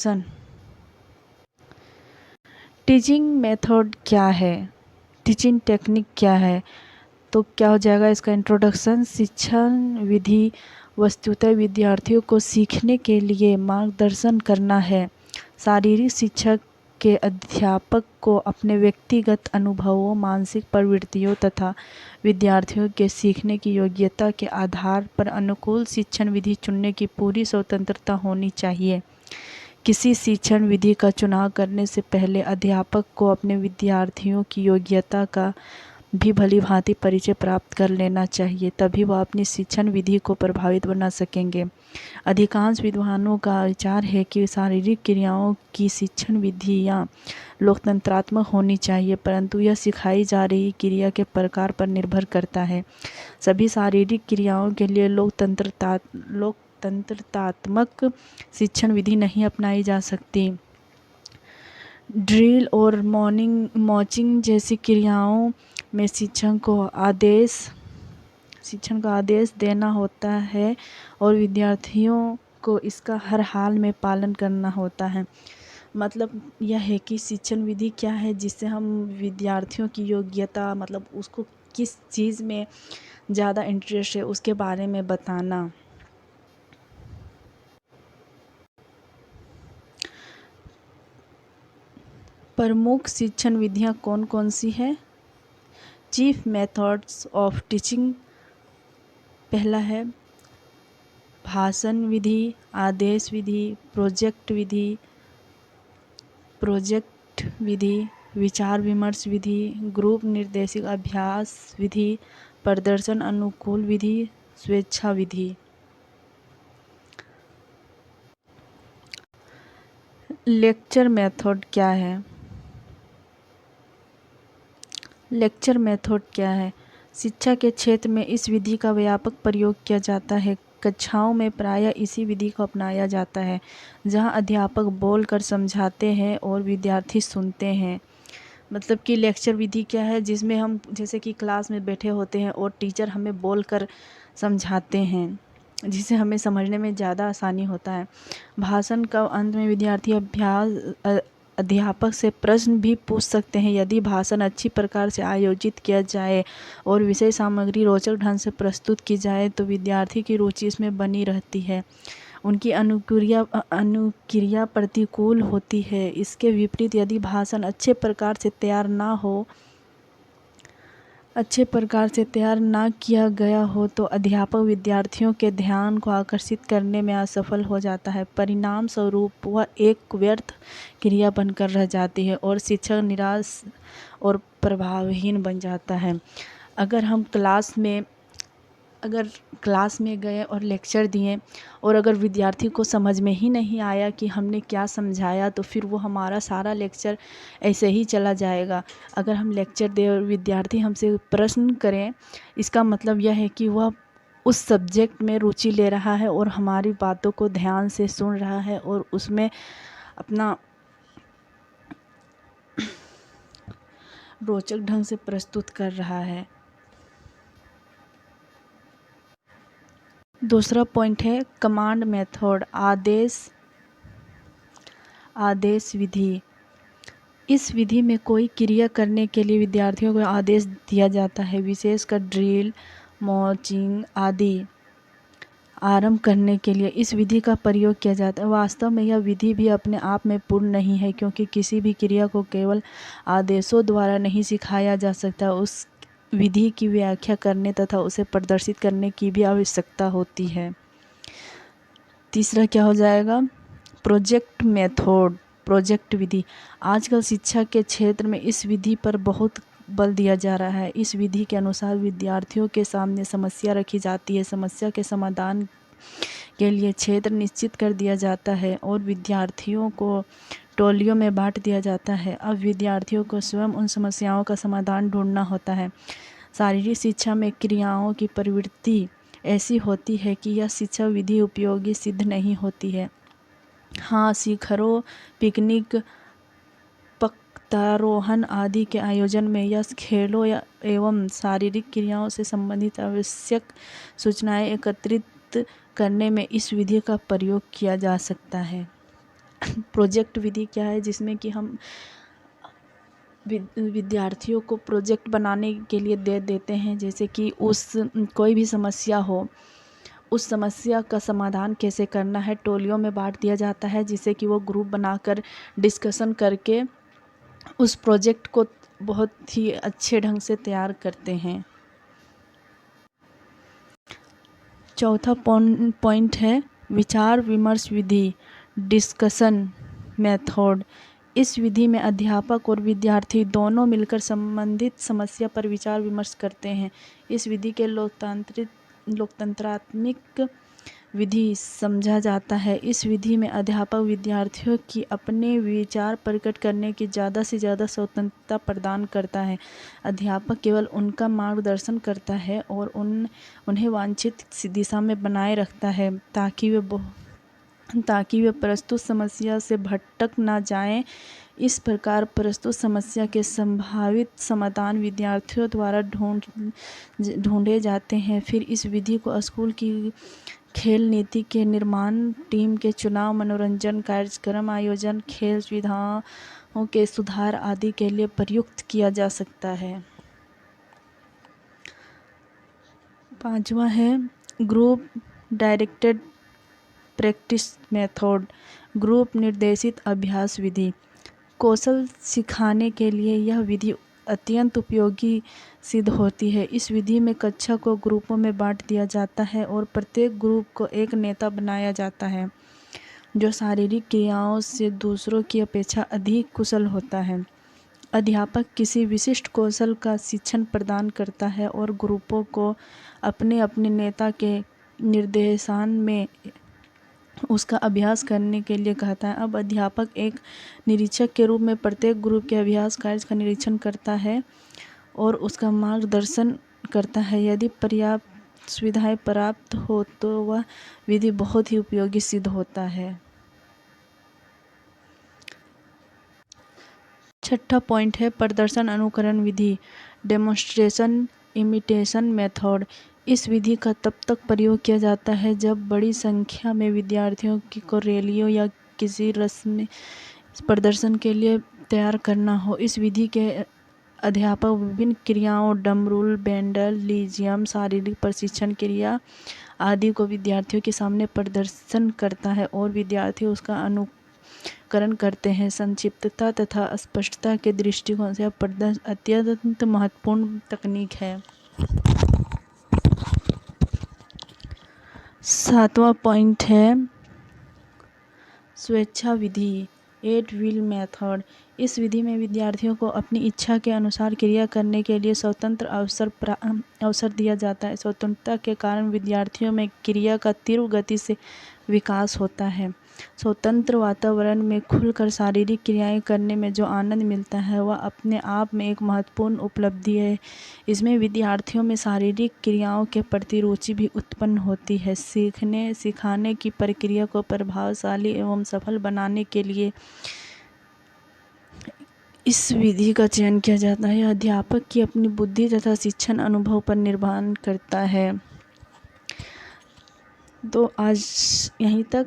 सन teaching method क्या है, teaching technique क्या है? तो क्या हो जाएगा इसका इंट्रोडक्शन। शिक्षण विधि वस्तुतः विद्यार्थियों को सीखने के लिए मार्गदर्शन करना है। शारीरिक शिक्षक के अध्यापक को अपने व्यक्तिगत अनुभवों, मानसिक प्रवृत्तियों तथा विद्यार्थियों के सीखने की योग्यता के आधार पर अनुकूल शिक्षण विधि चुनने की पूरी स्वतंत्रता होनी चाहिए। किसी शिक्षण विधि का चुनाव करने से पहले अध्यापक को अपने विद्यार्थियों की योग्यता का भी भली-भांति परिचय प्राप्त कर लेना चाहिए, तभी वह अपनी शिक्षण विधि को प्रभावित बना सकेंगे। अधिकांश विद्वानों का विचार है कि शारीरिक क्रियाओं की शिक्षण विधियाँ लोकतंत्रात्मक होनी चाहिए, परंतु यह सिखाई जा रही क्रिया के प्रकार पर निर्भर करता है। सभी शारीरिक क्रियाओं के लिए लोकतंत्रात्मक शिक्षण विधि नहीं अपनाई जा सकती। ड्रिल और मॉर्चिंग जैसी क्रियाओं में शिक्षण को आदेश देना होता है और विद्यार्थियों को इसका हर हाल में पालन करना होता है। मतलब यह है कि शिक्षण विधि क्या है, जिससे हम विद्यार्थियों की योग्यता, मतलब उसको किस चीज़ में ज़्यादा इंटरेस्ट है उसके बारे में बताना। प्रमुख शिक्षण विधियाँ कौन कौन सी है? चीफ मेथड्स ऑफ टीचिंग पहला है भाषण विधि, आदेश विधि, प्रोजेक्ट विधि, विचार विमर्श विधि, ग्रुप निर्देशित अभ्यास विधि, प्रदर्शन अनुकूल विधि, स्वेच्छा विधि। लेक्चर मेथड क्या है? लेक्चर मेथड क्या है? शिक्षा के क्षेत्र में इस विधि का व्यापक प्रयोग किया जाता है। कक्षाओं में प्रायः इसी विधि को अपनाया जाता है, जहां अध्यापक बोलकर समझाते हैं और विद्यार्थी सुनते हैं। मतलब कि लेक्चर विधि क्या है, जिसमें हम जैसे कि क्लास में बैठे होते हैं और टीचर हमें बोलकर समझाते हैं, जिससे हमें समझने में ज़्यादा आसानी होता है। भाषण का अंत में विद्यार्थी अध्यापक से प्रश्न भी पूछ सकते हैं। यदि भाषण अच्छी प्रकार से आयोजित किया जाए और विषय सामग्री रोचक ढंग से प्रस्तुत की जाए तो विद्यार्थी की रुचि इसमें बनी रहती है, उनकी अनुक्रिया प्रतिकूल होती है। इसके विपरीत यदि भाषण अच्छे प्रकार से तैयार ना किया गया हो तो अध्यापक विद्यार्थियों के ध्यान को आकर्षित करने में असफल हो जाता है। परिणाम स्वरूप वह एक व्यर्थ क्रिया बनकर रह जाती है और शिक्षक निराश और प्रभावहीन बन जाता है। अगर क्लास में गए और लेक्चर दिए और अगर विद्यार्थी को समझ में ही नहीं आया कि हमने क्या समझाया, तो फिर वो हमारा सारा लेक्चर ऐसे ही चला जाएगा। अगर हम लेक्चर दें और विद्यार्थी हमसे प्रश्न करें, इसका मतलब यह है कि वह उस सब्जेक्ट में रुचि ले रहा है और हमारी बातों को ध्यान से सुन रहा है और उसमें अपना रोचक ढंग से प्रस्तुत कर रहा है। दूसरा पॉइंट है कमांड मेथड, आदेश विधि। इस विधि में कोई क्रिया करने के लिए विद्यार्थियों को आदेश दिया जाता है, विशेषकर ड्रिल, मॉर्चिंग आदि आरंभ करने के लिए इस विधि का प्रयोग किया जाता है। वास्तव में यह विधि भी अपने आप में पूर्ण नहीं है, क्योंकि किसी भी क्रिया को केवल आदेशों द्वारा नहीं सिखाया जा सकता। उस विधि की व्याख्या करने तथा उसे प्रदर्शित करने की भी आवश्यकता होती है। तीसरा क्या हो जाएगा? प्रोजेक्ट विधि। आजकल शिक्षा के क्षेत्र में इस विधि पर बहुत बल दिया जा रहा है। इस विधि के अनुसार विद्यार्थियों के सामने समस्या रखी जाती है, समस्या के समाधान के लिए क्षेत्र निश्चित कर दिया जाता है और विद्यार्थियों को टोलियों में बांट दिया जाता है। अब विद्यार्थियों को स्वयं उन समस्याओं का समाधान ढूंढना होता है। शारीरिक शिक्षा में क्रियाओं की प्रवृत्ति ऐसी होती है कि यह शिक्षा विधि उपयोगी सिद्ध नहीं होती है। हाँ, शिखरों, पिकनिक, पर्वतारोहण आदि के आयोजन में या खेलों एवं शारीरिक क्रियाओं से संबंधित आवश्यक सूचनाएं एकत्रित करने में इस विधि का प्रयोग किया जा सकता है। प्रोजेक्ट विधि क्या है, जिसमें कि हम विद्यार्थियों को प्रोजेक्ट बनाने के लिए दे देते हैं, जैसे कि कोई भी समस्या हो, उस समस्या का समाधान कैसे करना है टोलियों में बांट दिया जाता है, जिससे कि वो ग्रुप बनाकर डिस्कशन करके उस प्रोजेक्ट को बहुत ही अच्छे ढंग से तैयार करते हैं। चौथा पॉइंट है विचार विमर्श विधि, डिस्कशन मेथड। इस विधि में अध्यापक और विद्यार्थी दोनों मिलकर संबंधित समस्या पर विचार विमर्श करते हैं। इस विधि के लोकतंत्रात्मक विधि समझा जाता है। इस विधि में अध्यापक विद्यार्थियों की अपने विचार प्रकट करने की ज़्यादा से ज़्यादा स्वतंत्रता प्रदान करता है। अध्यापक केवल उनका मार्गदर्शन करता है और उन्हें वांछित दिशा में बनाए रखता है, ताकि वे प्रस्तुत समस्या से भटक ना जाएं। इस प्रकार प्रस्तुत समस्या के संभावित समाधान विद्यार्थियों द्वारा ढूंढे जाते हैं। फिर इस विधि को स्कूल की खेल नीति के निर्माण, टीम के चुनाव, मनोरंजन कार्यक्रम आयोजन, खेल सुविधाओं के सुधार आदि के लिए प्रयुक्त किया जा सकता है। 5वां है group directed practice method, group निर्देशित अभ्यास विधि। कौशल सिखाने के लिए यह विधि अत्यंत उपयोगी सिद्ध होती है। इस विधि में कक्षा को ग्रुपों में बांट दिया जाता है और प्रत्येक ग्रुप को एक नेता बनाया जाता है, जो शारीरिक क्रियाओं से दूसरों की अपेक्षा अधिक कुशल होता है। अध्यापक किसी विशिष्ट कौशल का शिक्षण प्रदान करता है और ग्रुपों को अपने अपने नेता के निर्देशन में उसका अभ्यास करने के लिए कहता है। अब अध्यापक एक निरीक्षक के रूप में प्रत्येक ग्रुप के अभ्यास कार्य का निरीक्षण करता है और उसका मार्गदर्शन करता है। यदि पर्याप्त सुविधाएं प्राप्त हो तो वह विधि बहुत ही उपयोगी सिद्ध होता है। 6ठा पॉइंट है प्रदर्शन अनुकरण विधि, डेमोन्स्ट्रेशन इमिटेशन मेथड। इस विधि का तब तक प्रयोग किया जाता है जब बड़ी संख्या में विद्यार्थियों को रैलियों या किसी रस्मी प्रदर्शन के लिए तैयार करना हो। इस विधि के अध्यापक विभिन्न क्रियाओं, ड्रम रोल, बैंडल, लीजियम, शारीरिक प्रशिक्षण क्रिया आदि को विद्यार्थियों के सामने प्रदर्शन करता है और विद्यार्थी उसका अनुकरण करते हैं। संक्षिप्तता तथा स्पष्टता के दृष्टिकोण से प्रदर्शन अत्यंत महत्वपूर्ण तकनीक है। 7वां पॉइंट है स्वेच्छा विधि, एट विल मेथड। इस विधि में विद्यार्थियों को अपनी इच्छा के अनुसार क्रिया करने के लिए स्वतंत्र अवसर दिया जाता है। स्वतंत्रता के कारण विद्यार्थियों में क्रिया का तीव्र गति से विकास होता है। स्वतंत्र वातावरण में खुलकर शारीरिक क्रियाएं करने में जो आनंद मिलता है वह अपने आप में एक महत्वपूर्ण उपलब्धि है। इसमें विद्यार्थियों में शारीरिक क्रियाओं के प्रति रुचि भी उत्पन्न होती है। सिखाने की प्रक्रिया को प्रभावशाली एवं सफल बनाने के लिए इस विधि का चयन किया जाता है। अध्यापक की अपनी बुद्धि तथा शिक्षण अनुभव पर निर्भर करता है। तो आज यहीं तक।